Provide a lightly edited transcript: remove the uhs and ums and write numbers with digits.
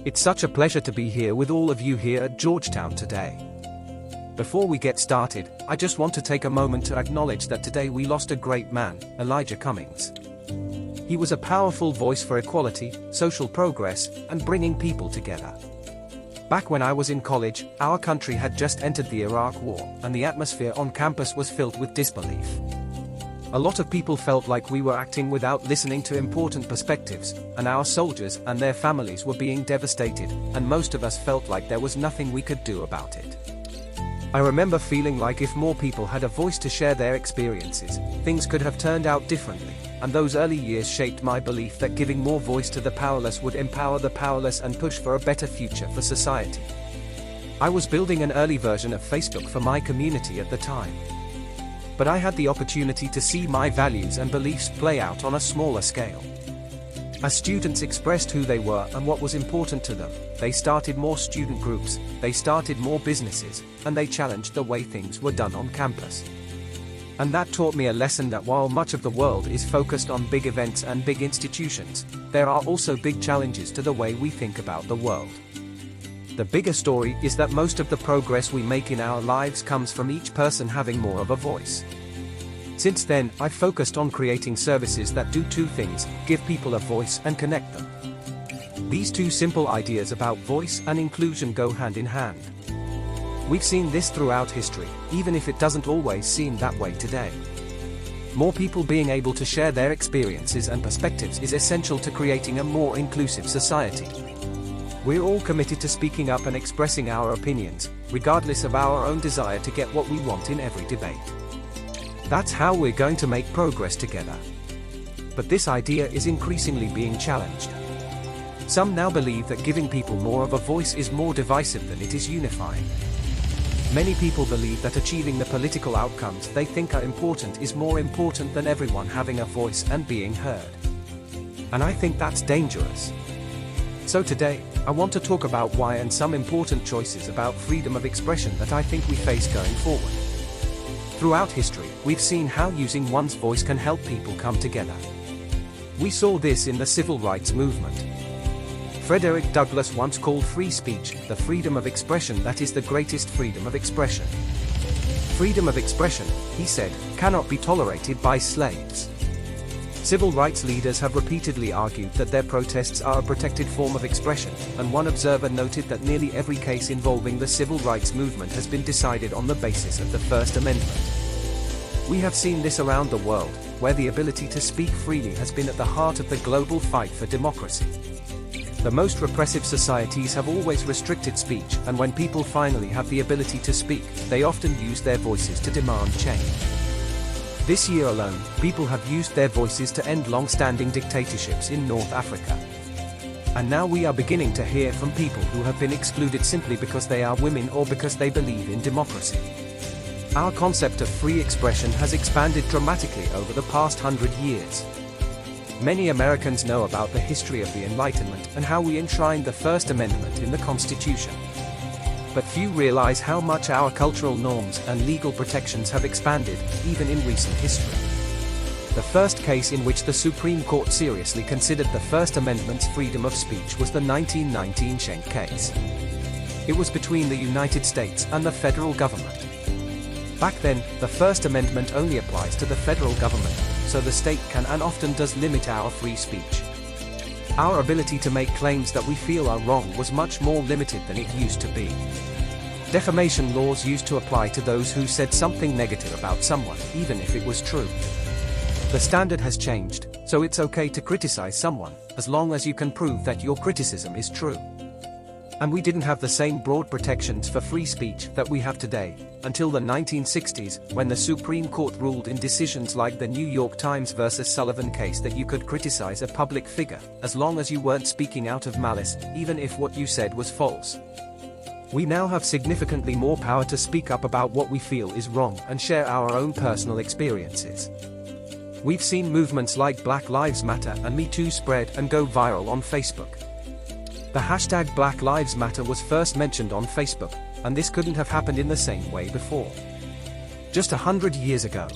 It's such a pleasure to be here with all of you here at Georgetown today. Before we get started, I just want to take a moment to acknowledge that today we lost a great man, Elijah Cummings. He was a powerful voice for equality, social progress, and bringing people together. Back when I was in college, our country had just entered the Iraq War, and the atmosphere on campus was filled with disbelief. A lot of people felt like we were acting without listening to important perspectives, and our soldiers and their families were being devastated, and most of us felt like there was nothing we could do about it. I remember feeling like if more people had a voice to share their experiences, things could have turned out differently, and those early years shaped my belief that giving more voice to the powerless would empower the powerless and push for a better future for society. I was building an early version of Facebook for my community at the time. But I had the opportunity to see my values and beliefs play out on a smaller scale. As students expressed who they were and what was important to them, they started more student groups, they started more businesses, and they challenged the way things were done on campus. And that taught me a lesson that while much of the world is focused on big events and big institutions, there are also big challenges to the way we think about the world. The bigger story is that most of the progress we make in our lives comes from each person having more of a voice. Since then, I've focused on creating services that do two things: give people a voice and connect them. These two simple ideas about voice and inclusion go hand in hand. We've seen this throughout history, even if it doesn't always seem that way today. More people being able to share their experiences and perspectives is essential to creating a more inclusive society. We're all committed to speaking up and expressing our opinions, regardless of our own desire to get what we want in every debate. That's how we're going to make progress together. But this idea is increasingly being challenged. Some now believe that giving people more of a voice is more divisive than it is unifying. Many people believe that achieving the political outcomes they think are important is more important than everyone having a voice and being heard. And I think that's dangerous. So today, I want to talk about why and some important choices about freedom of expression that I think we face going forward. Throughout history, we've seen how using one's voice can help people come together. We saw this in the civil rights movement. Frederick Douglass once called free speech the freedom of expression that is the greatest freedom of expression. Freedom of expression, he said, cannot be tolerated by slaves. Civil rights leaders have repeatedly argued that their protests are a protected form of expression, and one observer noted that nearly every case involving the civil rights movement has been decided on the basis of the First Amendment. We have seen this around the world, where the ability to speak freely has been at the heart of the global fight for democracy. The most repressive societies have always restricted speech, and when people finally have the ability to speak, they often use their voices to demand change. This year alone, people have used their voices to end long-standing dictatorships in North Africa. And now we are beginning to hear from people who have been excluded simply because they are women or because they believe in democracy. Our concept of free expression has expanded dramatically over the past 100 years. Many Americans know about the history of the Enlightenment and how we enshrined the First Amendment in the Constitution. But few realize how much our cultural norms and legal protections have expanded, even in recent history. The first case in which the Supreme Court seriously considered the First Amendment's freedom of speech was the 1919 Schenck case. It was between the United States and the federal government. Back then, the First Amendment only applies to the federal government, so the state can and often does limit our free speech. Our ability to make claims that we feel are wrong was much more limited than it used to be. Defamation laws used to apply to those who said something negative about someone, even if it was true. The standard has changed, so it's okay to criticize someone, as long as you can prove that your criticism is true. And we didn't have the same broad protections for free speech that we have today, until the 1960s, when the Supreme Court ruled in decisions like the New York Times versus Sullivan case that you could criticize a public figure, as long as you weren't speaking out of malice, even if what you said was false. We now have significantly more power to speak up about what we feel is wrong and share our own personal experiences. We've seen movements like Black Lives Matter and Me Too spread and go viral on Facebook. The hashtag Black Lives Matter was first mentioned on Facebook, and this couldn't have happened in the same way before. Just 100 years ago,